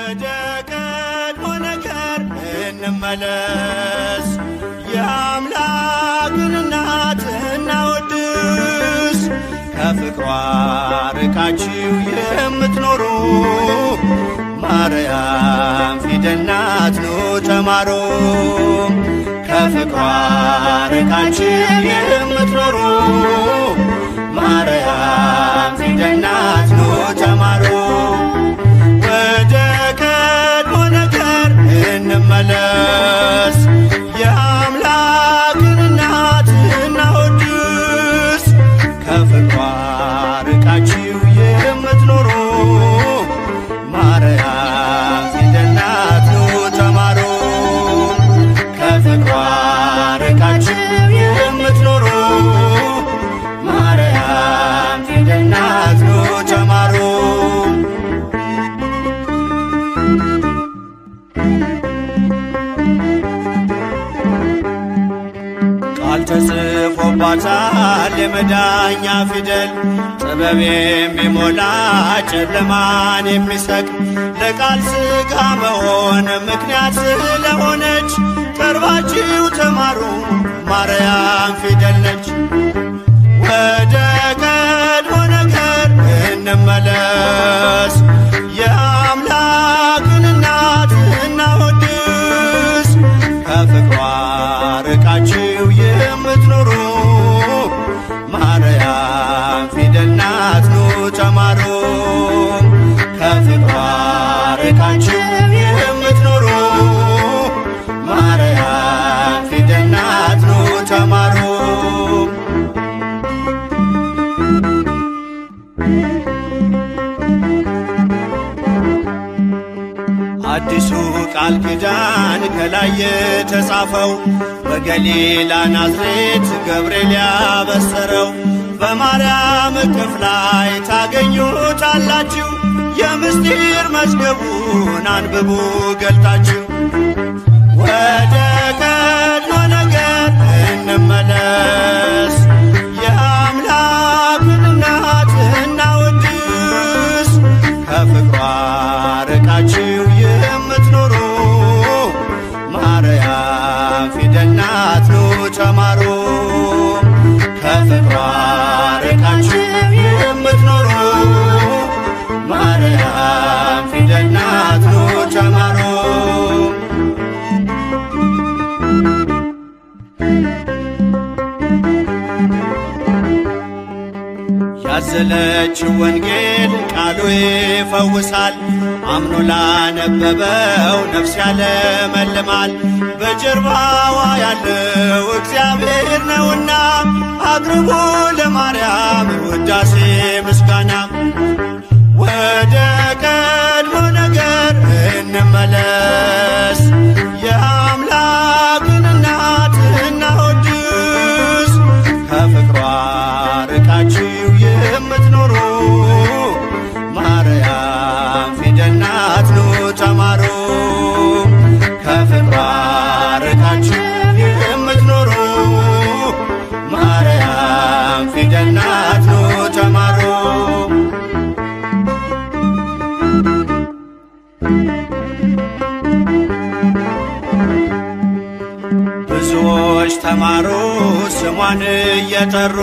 ወደ ቀድሞ ነገር እንመለስ፣ የአምላክን እናት እናወድስ። ከፍቅሯ ርቃችሁ የምትኖሩ ማርያም ፊደል ናት ኑ ተማሩ። ከፍቅሯ ርቃችሁ የምትኖሩ ማርያም ፊደል ናት ኑ ተማሩ። ወደ ቀድሞ ነገር እንመለስ፣ የአምላክን እናት እናወድስ። ከፍቅሯ ርቃችሁ የምትኖሩ ማርያም ፊደል ናት ኑ ተማሩ። ከፍቅሯ ርቃችሁ የምትኖሩ ማርያም ፊደል ናት ኑ ተማሩ። ቃል ተጽፎባታል የመዳኛ ፊደል፣ ጥበብ የሚሞላ ጨለማን የሚሰቅ ለቃል ሥጋ መሆን ምክንያት ስለሆነች ቀርባችሁ ተማሩ ማርያም ፊደል ነች። ወደ ቀድሞ ነገር እንመለስ፣ የአምላክን እናት እናወድስ። ከፍቅሯ ርቃችሁ የምትኖሩ ማርያም ፊደል ናት ኑ ተማሩ። ከፍቅሯ ርቃችሁ የምትኖሩ ማርያም ፊደል ናት ኑ ተማሩ። አዲሱ ቃል ኪዳን ከላይ የተጻፈው በገሊላ ናዝሬት ገብርኤል ያበሰረው፣ በማርያም እቅፍ ላይ ታገኙታላችሁ። የምስጢር መዝገቡን አንብቡ ገልጣችሁ። ወደ ቀድሞ ነገር እንመለስ፣ የአምላክን እናት እናወድስ። ከፍቅሯ ርቃችሁ የምትኖሩ ማርያም ፊደል ናት ኑ ተማሩ። ከፍቅሯ ርቃችሁ የምትኖሩ ማርያም ፊደል ናት ኑ ተማሩ። ያዘለችው ወንጌል ቃሉ ይፈውሳል፣ አምኖ ላነበበው ነፍስ ያለመልማል። በጀርባዋ ያለው እግዚአብሔር ነውና አቅርቡ ለማርያም ውዳሴ ምስጋና። ወደ ቀድሞ ነገር እንመለስ፣ የአምላክን እናት እናወድስ። ከፍቅሯ ርቃችሁ የምትኖሩ ማርያም ፊደል ናት ኑ ተማሩ። ከፍቅሯ ርቃችሁ የምትኖሩ ማርያም ፊደል ናት ኑ ተማሩ። ብዙዎች ተማሩ ስሟን እየጠሩ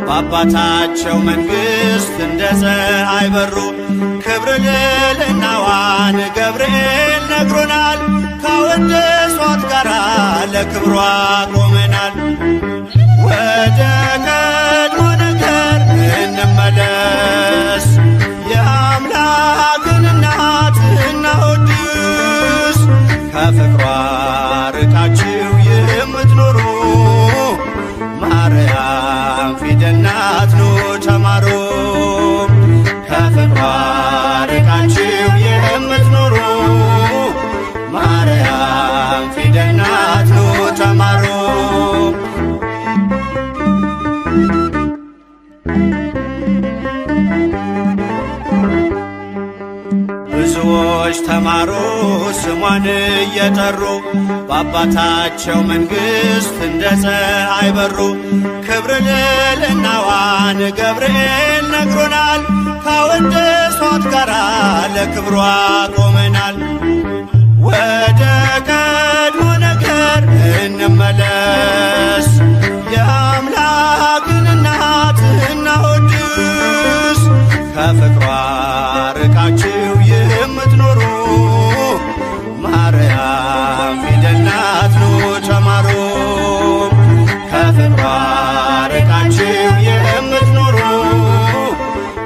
በአባታቸው መንግሥት እንደ ፀሐይ በሩ። ክብር ልዕልናዋን ገብርኤል ነግሮናል፣ ካወደሷት ጋራ ለክብሯ ቆመናል። ወደ ቀድሞ ነገር እንመለስ፣ የአምላክን እናት እናወድስ። ከፍቅሯ ርቃችሁ የምትኖሩ ማርያም ፊደል ናት ኑ ተማሩ። ከፍቅሯ ርቃችሁ የምትኖሩ ማርያም ፊደል ናት ኑ ተማሩ። ብዙዎች ተማሩ ስሟን እየጠሩ በአባታቸው መንግሥት እንደ ፀሐይ በሩ። ክብር ልዕልናዋን ገብርኤል ነግሮናል፣ ካወደሷት ከሞት ጋር ለክብሯ ቆመናል። ወደ ቀድሞ ነገር እንመለስ፣ የአምላክን እናት እናወድስ። ከፍቅሯ ርቃችሁ የምትኖሩ ማርያም ፊደል ናት ኑ ተማሩ። ከፍቅሯ ርቃችሁ የምትኖሩ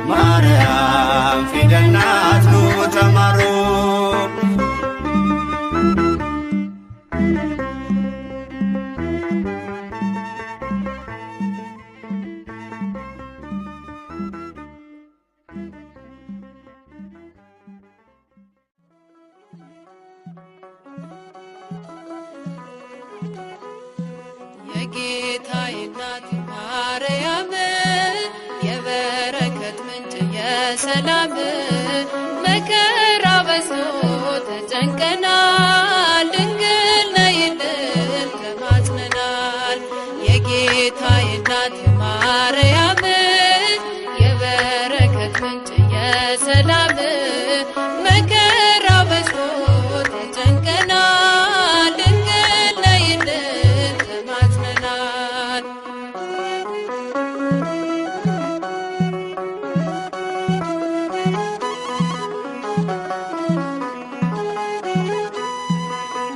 ማርያም ፊደል ናት ኑ ተማሩ። የጌታዬ እናት ማርያም የበረከት ምንጭ የሰላም መከራ በዝቶ ተጨንቀናል፣ ድንግል ነይልን ተማጽነናል። የጌታዬ እናት ማርያም የበረከት ምንጭ የሰላም መከራ በዝቶ ተጨንቀናል፣ ድንግል ነይልን ተማጽነናል።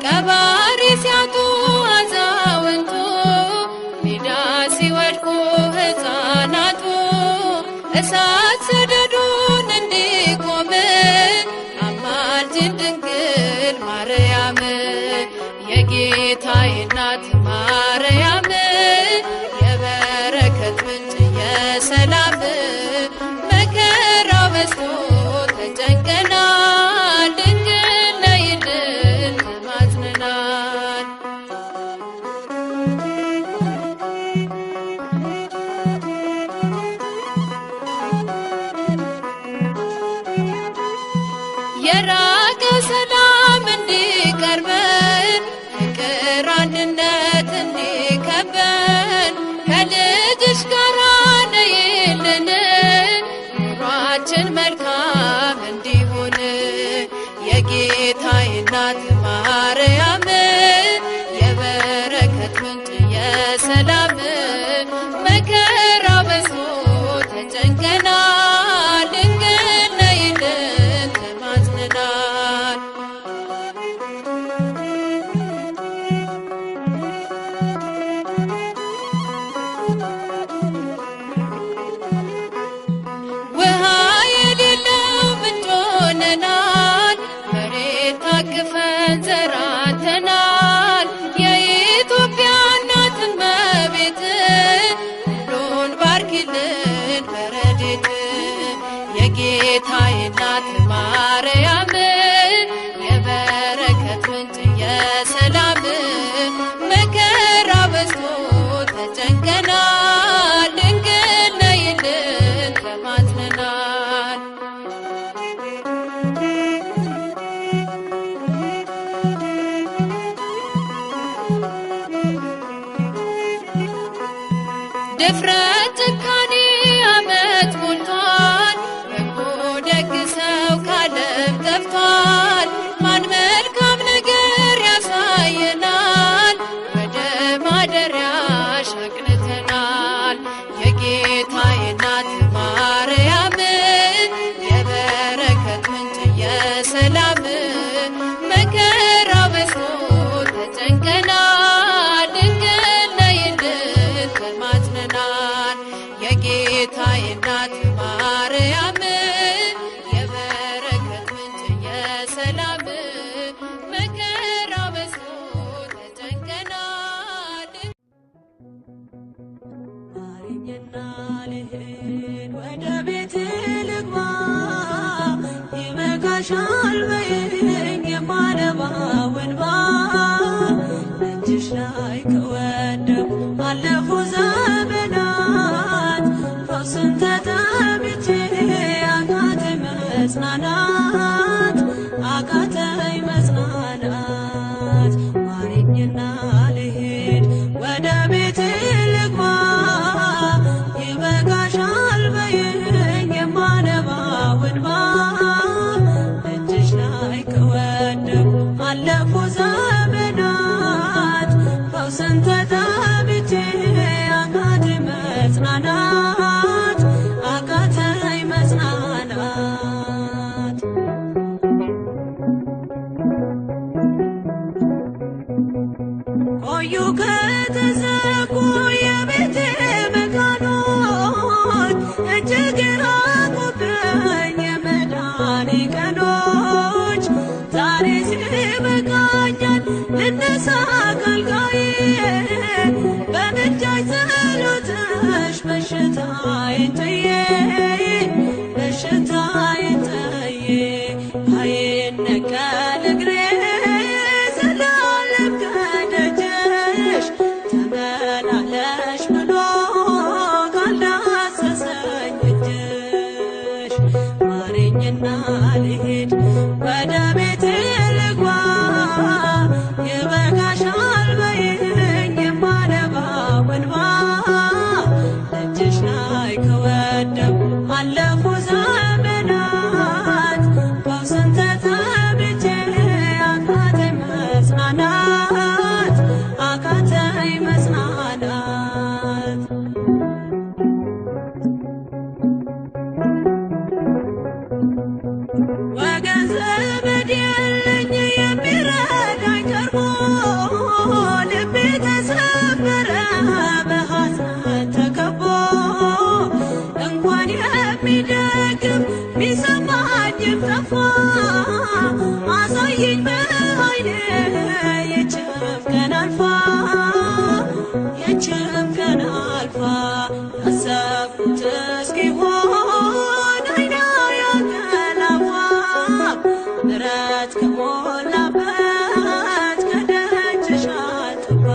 ቀባሪ ሲያጡ አዛውንቱ ሜዳ ሲወድቁ ሕፃናቱ እሳት ሰደዱን እንዲቆም አማልጅን ድንግል ማርያም። የጌታዬ እናት ማርያም የበረከት ምንጭ የሰላም መከራ በዝቶ ተጨንቀናል፣ ድንግል ነይልን ተማጽነናል። የራቀ ሰላም እንዲቀርበን ፍቅር አንድነት እንዲከበን ከልጅሽ ጋር ነይልን ኑሯችን መልካም እንዲሆን። የጌታዬ እናት ማርያም የበረከት ምንጭ የሰላም መከራ በዝቶ ተጨንቀናል፣ ድንግል ነይልን ተማጽነናል። ውሃ የሌለው ምንጭ ሆነናል፣ መሬት ታቅፈን ዘራተናል። የኢትዮጵያ እናት እመቤት ሁሉን ባርኪልን በረድኤት። የጌታዬ እናት ማርያም የበረከት ምንጭ የሰላም መከራ በዝቶ ተጨንቀናል፣ ድንግል ነይልን ተማጽነናል። ድፍረት ጭካኔ ዓመት ሞልቷል፣ በጎ ደግ ሰው ካለም ጠፍቷል። ማን መልካም ነገር ያሳየናል፣ ወደ ማደሪያሽ አቅንተናል። የጌታዬ እናት ማርያም የበረከት ምንጭ የሰላም መከራ በዝቶ ተጨንቀናል፣ ድንግል ነይልን ተማጽነናል። የጌታዬ እናት ማርያም የበረከት ምንጭ የሰላም መከራ በዝቶ ተጨንቀናል። ማረኝና ልሂድ ወደ ቤት ልግባ፣ ይበቃሻል በይኝ የማነባው እንባ። እጅሽ ላይ ከወደኩ አለፉ ዘመናት፣ ፈውስን ተጠምቼ አቃተኝ መጽናናት፣ አቃተኝ መጽናናት። ማረኝና ልሂድ ወደ ቤት ልግባ፣ ይበቃሻል በይኝ የማነባው እንባ። እጅግ ራቁብኝ የመዳኔ ቀኖች ዛሬ ሲበቃኛል ልነሳ ከአልጋዬ በምልጃሽ ጸሎትሽ በሽታዬን ጥዬ በሽታዬን ጥዬ አይነቀል እግሬ ዘላለም ከደጅሽ ተመላለሽ ብሎ ካልዳሰሰኝ እጅሽ ማረኝና ልሂድ ወደ ቤቴ ልግባ ይበቃሻል በይኝ የማነባው እንባ ደጅሽ ላይ ከወደኩ አለፉ ዘመናት ፈውስን ተጠምቼ አቃተኝ መጽናናት አቃተኝ መጽናናት ወገን ዘመድ የለኝ የሚረዳኝ ቀርቦ ልቤ ተሰበረ በሐዘን ተከቦ እንኳን የሚደግፍ ቢሰማኝም ጠፋ አሳየኝ በዓይኔ ይህችም ቀን አልፋ ይህችም ቀን አልፋ ያሰብኩት እስኪሆን አይኔ ያንቀላፋ ምሕረት ከሞላበት ከደጅሽ አልጠፋ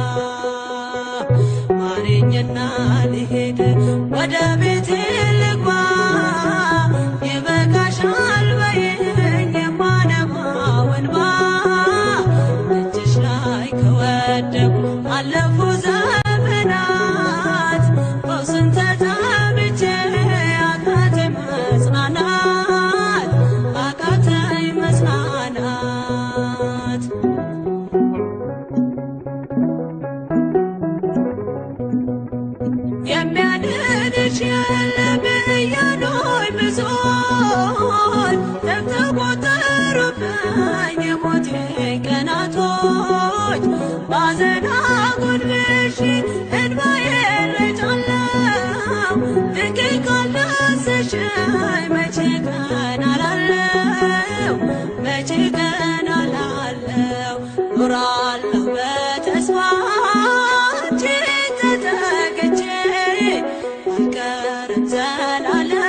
ማረኝና ልሂድ ወደ ቤቴ ልግባ ይበቃሻል በይኝ የማነባው እንባ እጅሽ ላይ ከወደኩ አለፉ ዘመናት ፈውስን ተጠምቼ አቃተኝ መጽናናት አቃተኝ መጽናናት የሚያድንሽ የለም እያሉኝ ብዙዎች ተቆጠሩብኝ የሞቴ ቀናቶች ባዘን አጎንብሼ እንባዬን ረጫለሁ ድንግል ካልዳሰሽኝ መቼ ቀን አላለሁ መቼ ቀን አላለሁ ኖራለሁ በተስፋ አንቺን ተጠግቼ አልቀርም ዘላለም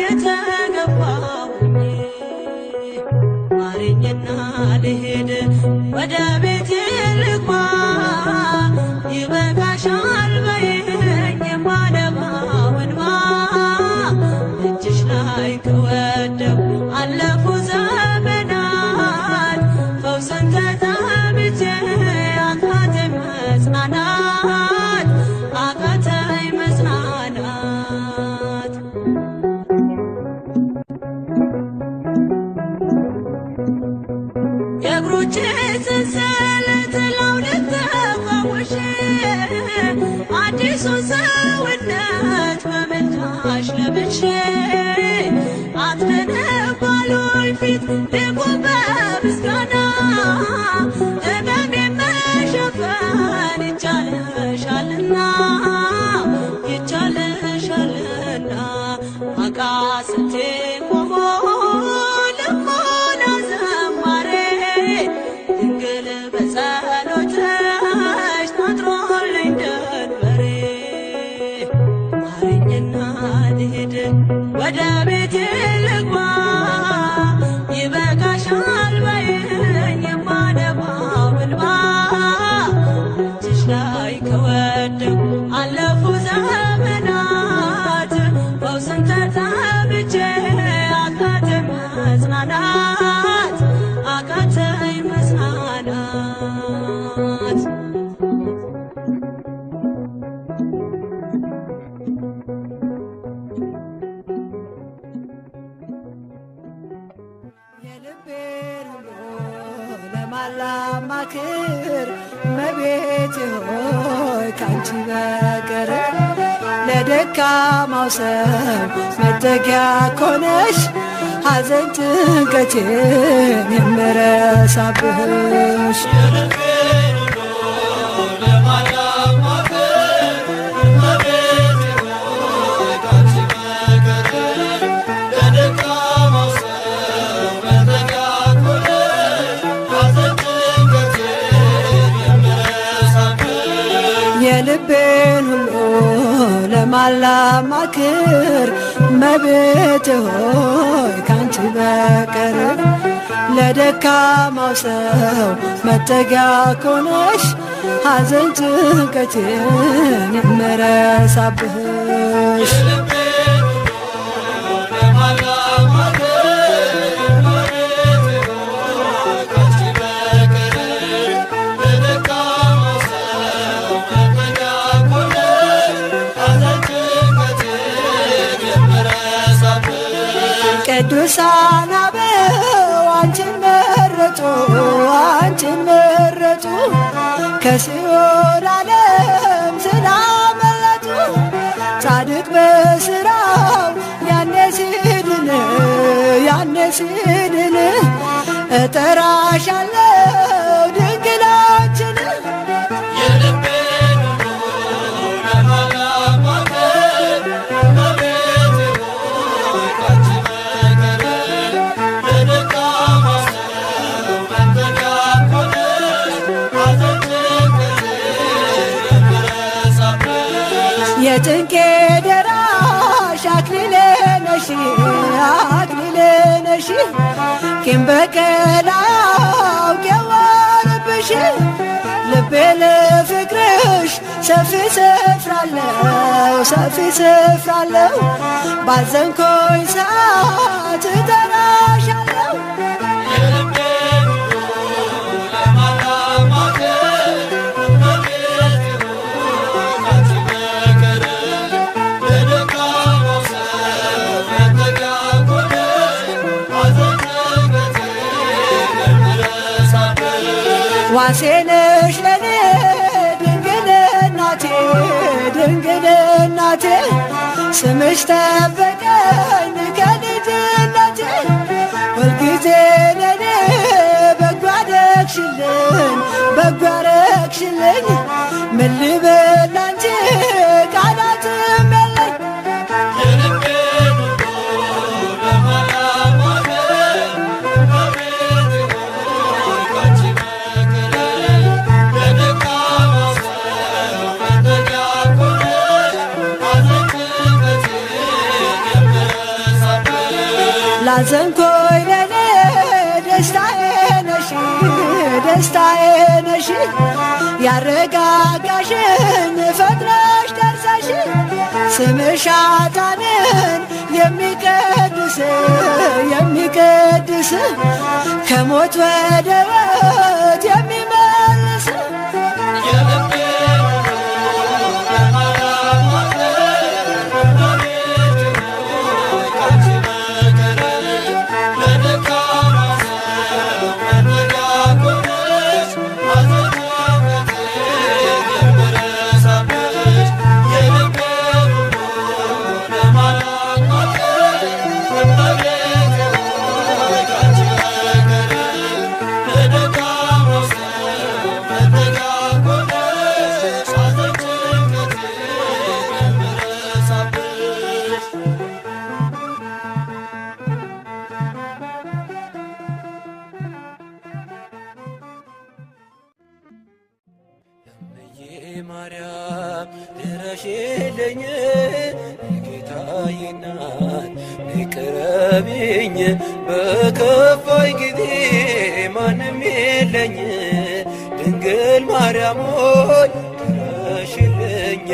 የተገባሁኝ ማረኝና ልሂድ ወደ ቤቴ ልግባ ይበቃሻል በይኝ የማነባው እንባ እጅሽ ላይ ከወደኩ አለፉ ዘመናት ፈውስን ተጠምቼ አቃተኝ መጽናናት አቃተኝ መጽናናት የእግሮቼ ሰንሰለት ላውልቅ ተፈውሼ አዲሱን ሰውነት በምልጃሽ ለብሼ አትነባሉኝ ፊት ልቁም በምስጋና ሕመሜን መሸፈን ይቻልሻልና ይቻልሻልና አቃስቴ ቆሞ ልሞላ ዘማሬ ድንግል በጸሎትሽ ታጥሮልኝ ደንበሬ ማረኝና ልሂድ ወደ ቤቴ ልግባ ይበቃሻል በይኝ የማነባው እንባ እጅሽ ላይ ከወደኩ አለፉ ዘመናት ፈውስን ተጠምቼ አቃተኝ መጽናናት አቃተኝ መጽናናት የልቤን ሁሉ ለማላማክር እመቤቴ ሆይ ካንቺ በቀር ለደካማው ሰው መጠጊያ ኮነሽ ሐዘን ጭንቀቴን የምረሳብሽ ለማላማክር እመቤቴ ሆይ ካንቺ ለማን ላማክር እመቤቴ ሆይ ካንቺ በቀር ለደካማው ሰው መጠጊያ ኮነሽ ሐዘን ጭንቀቴን የምረሳብሽ ቅዱሳን አበው አንቺን መረጡ አንቺን መረጡ ከሲኦል ዓለም ስላመለጡ ጻድቅ በሥራው ያኔ ሲድን እጠራሻለሁ ድንግላችን የጭንቄ ደራሽ አክሊሌ ነሽ ቂም በቀል አውቄዋለሁብሽ ልቤ ለፍቅርሽ ሰፊ ስፍራለው ባዘንኮኝ ሰዓት እጠራሻለሁ ዋሴነሽ ለኔ ድንግል እናቴ ስምሽ ጠበቀኝ ከልጅነቴ ሁልጊዜ ለኔ በጎ አደረግሽልኝ ምን ልበል ላንቺ ቃላትም የለኝ ላዘንኮኝ ለኔ ደስታዬ ነሽ ያረጋጋሽኝ ፈጥነሽ ደርሰሽ ስምሽ ኃጥአንን የሚቀድስ ከሞት ወደ ሕይወት የሚመልስ ማርያም ድረሽልኝ ጌታዬ እናት ቅረቢኝ በከፋኝ ጊዜ ማንም የለኝ ድንግል ማርያም ሆይ ድረሽልኝ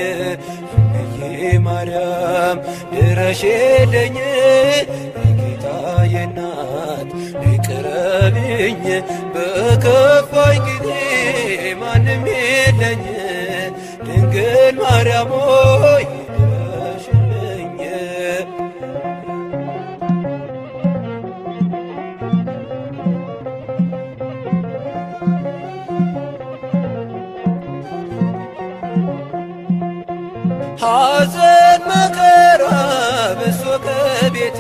ማርያም ድረሽልኝ ጌታዬ እናት ቅረቢኝ በከፋኝ ጊዜ ማንም የለኝ ድንግል ማርያም ሆይ ድረሽልኝ ሐዘን መከራ በዝቶ ከቤቴ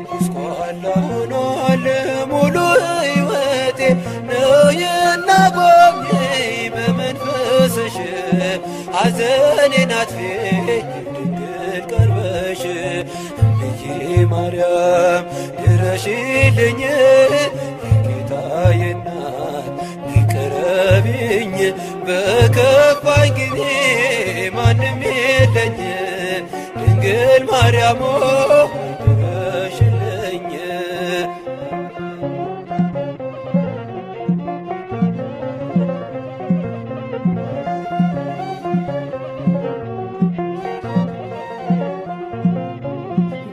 ጎስቋላ ሆኗል ሙሉ ሕይወቴ ነይና ጎብኚኝ በመንፈስሽ ሐዘኔን አጥፊኝ ድንግል ቀርበሽ እምዬ ማርያም ድረሽልኝ ጌታዬ እናት ቅረቢኝ በከፋኝ ጊዜ ማንም የለኝ ድንግል ማርያም ድረሽልኝ።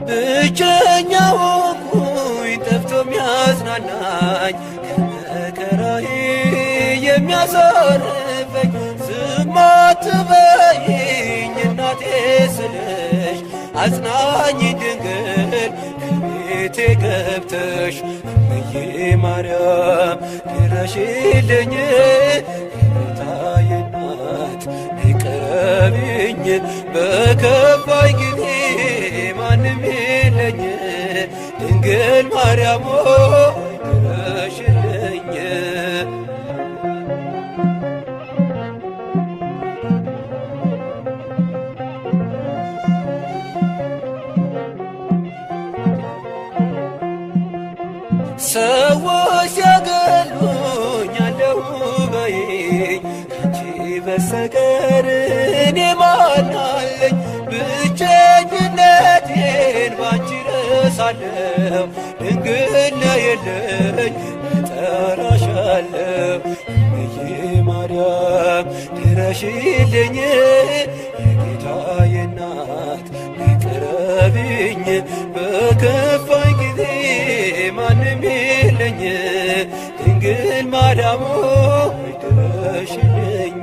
ብቸኛ ሆንኩኝ ጠፍቶ የሚያጽናናኝ ከመከራዬ የሚያሳርፈኝ ዝም አትበይኝ እናቴ ስልሽ አጽናኝ ድንግል ከቤቴ ገብተሽ እምዬ ማርያም ድረሽልኝ። ጌታዬ እናት ቅረቢኝ በከፋኝ ጊዜ ማንም የለኝ ድንግል ማርያም ድረሽልኝ። ሰዎች ሲያገሉኝ አለሁ በይኝ ካንቺ በስተቀር እኔ ማን አለኝ? ብቸኝነቴን ባንቺ ረሳለሁ ድንግል ነይልኝ እጠራሻለሁ። እምዬ ማርያም ድረሽልኝ የጌታዬ እናት ቅረቢኝ በከፋኝ ጊዜ ማንም የለኝ ድንግል ማርያም ድረሽልኝ።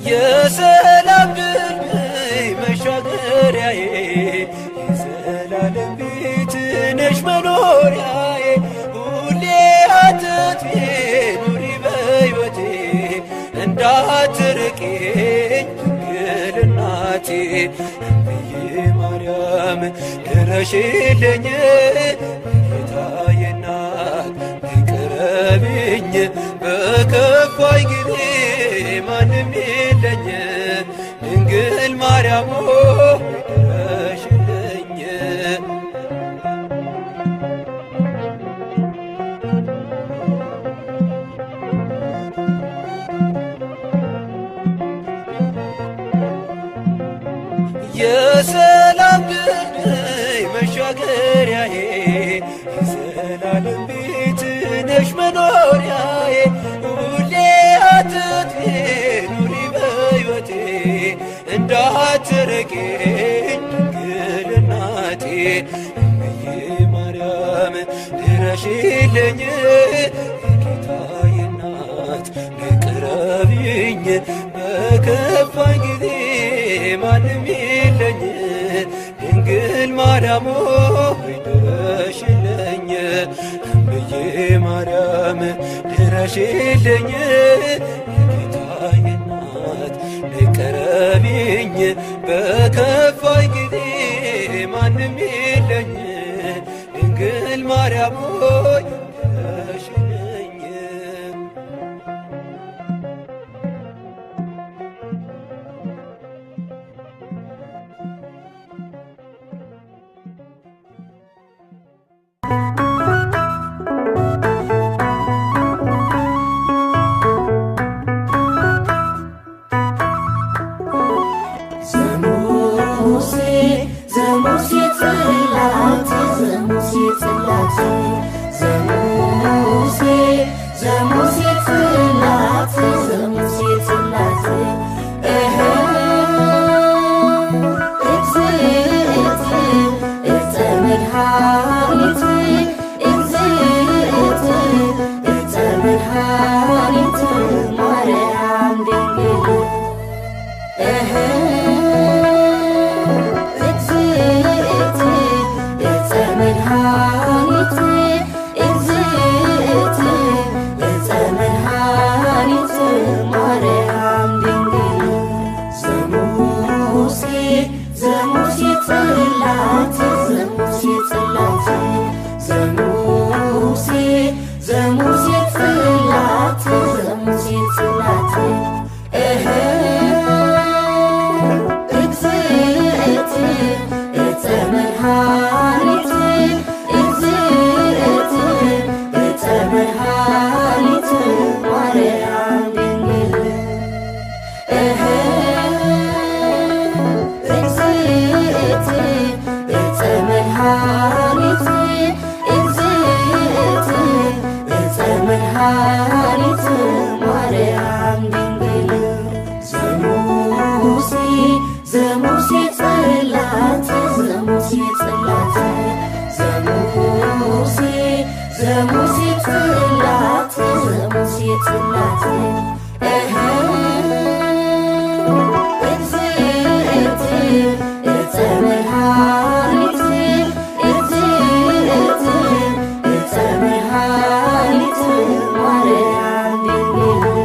የሰላም ድልድይ መሻገሪያዬ የዘላለም ቤት ነሽ መኖሪያዬ ሁሌ አትጥፊ ኑሪ በሕይወቴ እንዳትርቂኝ ድንግል እናቴ። እምዬ ማርያም ድረሽልኝ ጌታዬ እናት ቅረቢኝ በከፋኝ ጊዜ ማንም የለኝ ድንግል ማርያም ድረሽልኝ። የሰላም ድልድይ መሻገሪያዬ የዘላለም ቤት ነሽ መኖሪያዬ ሁሌ አትጥፊ ኑሪ በሕይወቴ እንዳትርቂኝ ድንግል እናቴ። እምዬ ማርያም ድረሽልኝ የጌታዬ እናት ቅረቢኝ በከፋኝ ጊዜ ማንም የለኝ ድንግል ማርያም ድረሽልኝ። እምዬ ማርያም ድረሽልኝ የጌታዬ እናት ቅረቢኝ በከፋኝ ጊዜ ማንም የለኝ ድንግል ማርያም ድረሽልኝ። እግዝእት እፀ መድኃኒት ዘሙሴ ጽላት ዘሙሴ ጽላት እግዝእት ዕፀ መድኃኒት እግዝእት ዕፀ መድኃኒት ማርያም ድንግል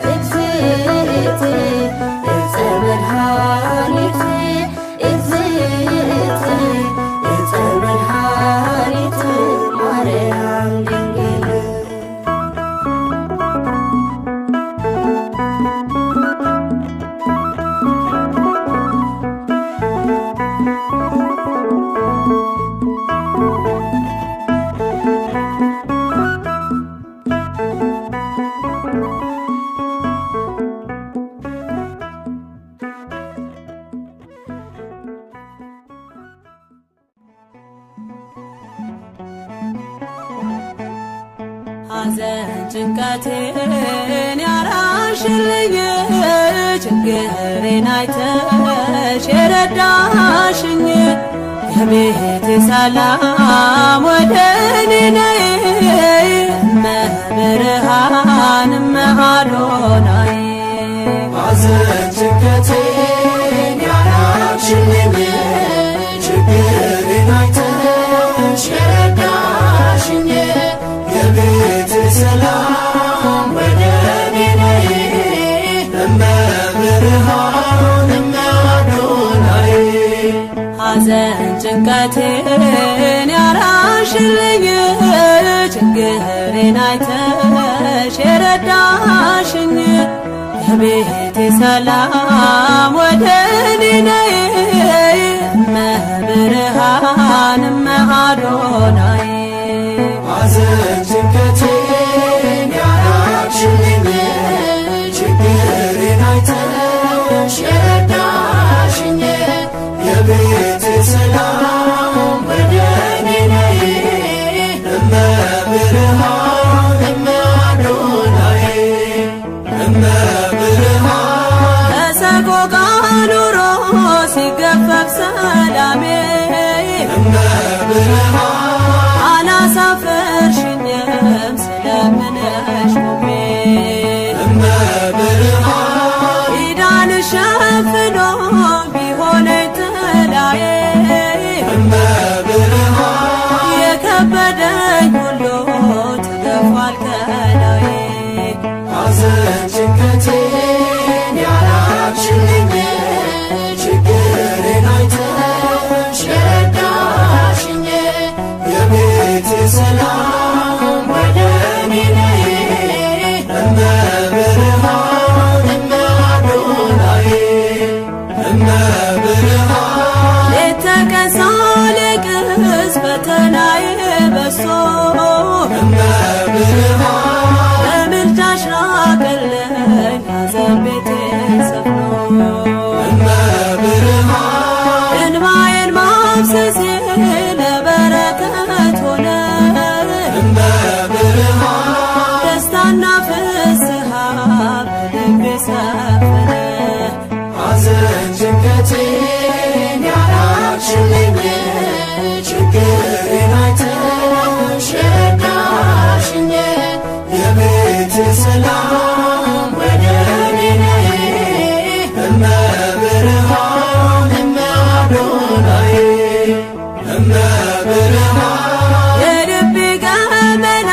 እግዝእት ዕፀ መድኃኒት እግዝእት ዕፀ መድኃኒት ማርያም ድንግል ሐዘን ጭንቀቴን ያራሽልኝ ችግሬን አይተሽ የረዳሽኝ የቤቴ ሰላም ወደ እኔ ነይ እመብርሃን እመአዶናይ ሐዘን ጭንቀቴን ያራሽልኝ ችግሬን አይተሽ የረዳሽኝ የቤቴ ሰላም ወደ እኔ ነይ እመብርሃን እመአዶናይ ሐዘን ጭንቀቴን ያራሽልኝ ችግሬን አይተሽ የረዳሽኝ የቤቴ ሰላም ወደ እኔ ነይ እመብርሃን እመአዶናይ ሐዘን ጭንቀቴን ያራቅሽልኝ ችግሬን አይተሽ የረዳሽኝ የቤቴ ሰላም ወደ እኔ ነይ እመብርሃን እመአዶናይ እመብርሃን በሰቆቃ ኑሮ ሲገፈፍ ሰላሜ እመብርሃን አላሳፈርሽኝም ስለምነሽ ቆሜ እመብርሃን ኪዳንሽ ሸፍኖ ቢሆነኝ ጥላዬ እመብርሃን የከበደኝ ሁሉ ተገፏል ከላዬ ሐዘን ጭንቀቴን ያራቅሽልኝ ችግሬን አይተሽ የረዳሽኝ የቤቴ ሰላም ወደ እኔ ነይ እመብርሃን እመአዶናይ እመብርሃን ሌት ተቀን ሳለቅስ ፈተናዬ በዝቶ እመብርሃን በምልጃሽ ራቀልኝ ሐዘን ቤቴን ሰፍኖ እመብርሃን እንባዬን ማፍሰሴ ለበረከት ሆነ እመብርሃን ደስታና ፍስሃ በልቤ ሰፈነ ሐዘን ጭንቀቴን ያራቅሽልኝ ችግሬን አይተሽ የረዳሽኝ የቤቴ ሰላም ወደ እኔ ነይ እመብርሃን እመአዶናይ እመብርሃን የልቤ ገመና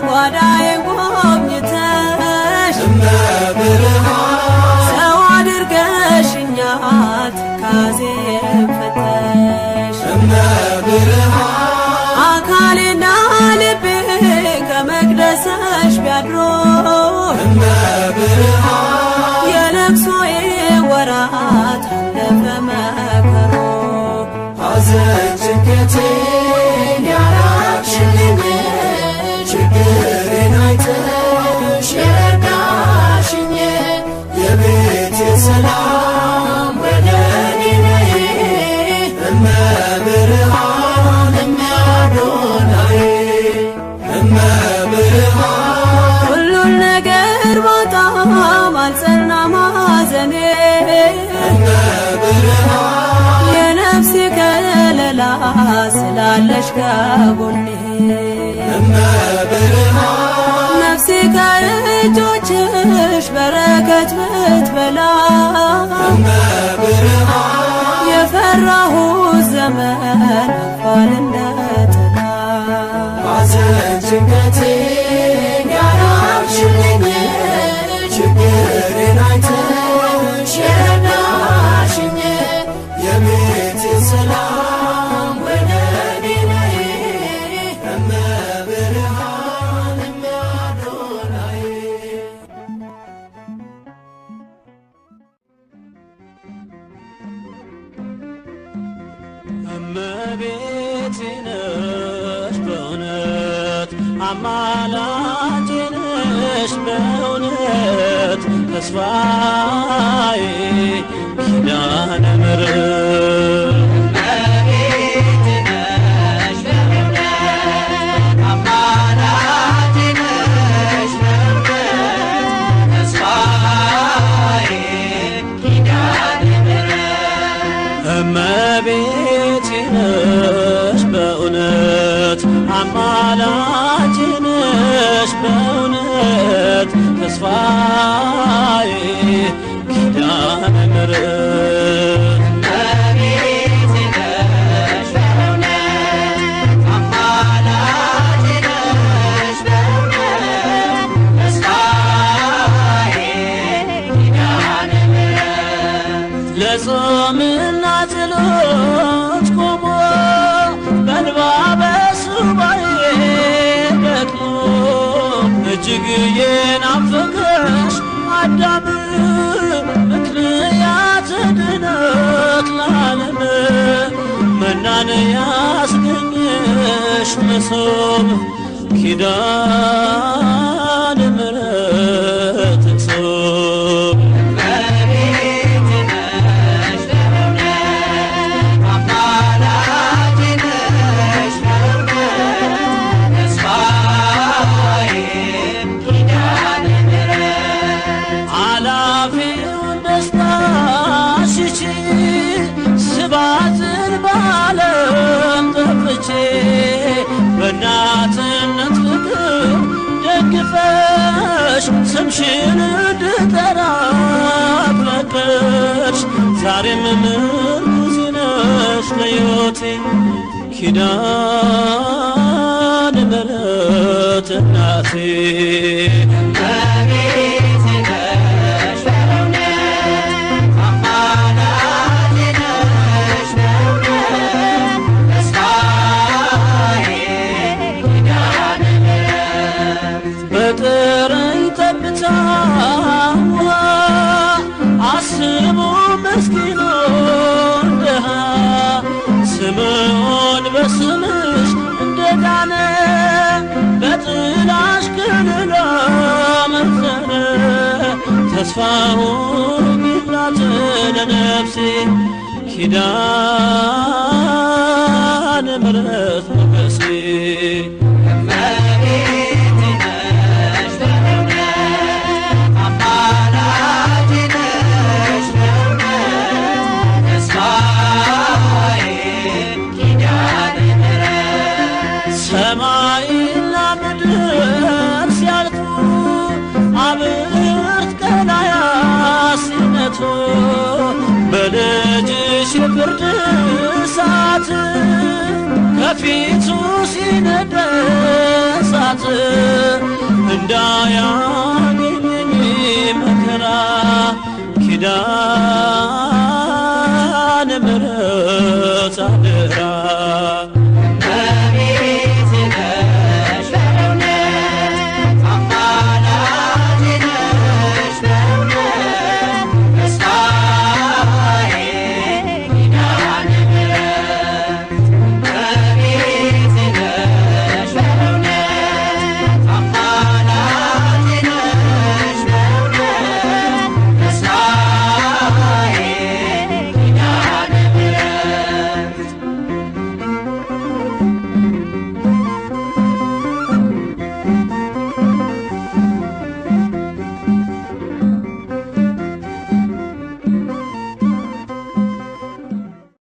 ጓዳዬን ጎብኝተሽ እመብርሃን ሰው አድርገሽኛል ትካዜን ፈተሽ እመብርሃን አካሌና ልቤ ከመቅደስሽ ቢያድሮ እመብርሃን የለቅሶዬ ወራት አለፈ መከሮ ሐዘን ጭንቀቴን ያራቅሽልኝ ችግሬን አይተሽ የረዳሽኝ የቤቴ ሰላም ወደ እኔ ነይ እመብርሃን እመአዶናይ እመብርሃን ሁሉን ነገር ባጣም አልጸናም ሐዘኔ እመብርሃን የነፍሴ ከለላ አለሽ ከጎኔ እመብርሃን ነፍሴ ከእጆችሽ በረከት ብትበላ እመብርሃን የፈራሁት ዘመን አልፏል እንደ ጥላ ሐዘን ጭንቀቴን ያራቅሽልኝ ችግሬን አይተሽ የረዳሽኝ የቤቴ ሰላም ወደ እኔ ነይ እመብርሃን እመአዶናይ እመቤቴ ነሽ በእውነት አማላጄ ነሽ በእውነት ተስፋዬ ኪዳነ ምሕረት እመቤቴ ነሽ በእውነት አማላጄ ነሽ በእውነት ተስፋዬ ኪዳነ ምሕረት እመቤቴ ነሽ በእውነት አማላጄ ነሽ በእውነት ተስፋዬ ኪዳነ ምሕረት እመቤቴ ነሽ በእውነት አማላጄ ነሽ በእውነት ተስፋዬ ኪዳነ ምሕረት ለጾምና ጸሎት ቆሞ በእንባ በሱባኤ ደክሞ እጅግ የናፈቀሽ አዳም ምክንያት ድነት ለዓለም መናን ያስገኘሽ መሶብ ኪዳነ ምሕረት እጾም እመቤቴ ነሽ በእውነት አማላጄ ነሽ በእውነት ተስፋዬ ኪዳነ ምሕረት አላፊውን ደስታ ሽቺ ስባትን በዓለም ጠፍቼ በእናትነት ፍቅር ደግፈሽ ስምሽን እንድጠራ ፈቀድሽ ዛሬም ምርኩዜ ነሽ ለሕይወቴ ኪዳነ ምሕረት እናቴ እመቤቴ ነሽ በእውነት አማላጄ ነሽ በእውነት ተስፋዬ ኪዳነ ምሕረት በጥረኝ ጠብታ ውሃ አስቡ ምስኪኑን ድሃ ስምዖን በስምሽ እንደዳነ በጥላሽ ክልላ መዘነ ተስፋውን ይላት ለነፍሴ ኪዳነ ምሕረት ሞገሴ እመቤቴ ነሽ በእውነት አማላጄ ነሽ በእውነት ተስፋዬ ኪዳነ ምሕረት ሰማይና ምድር ሲያልፉ አብርት ቀላያት ሲነቱ በልጅሽ የፍርድ እሳት ከፊቱ ሲነድ እሳት እንዳያገኘኝ መከራ ኪዳነ ምሕረት አደራ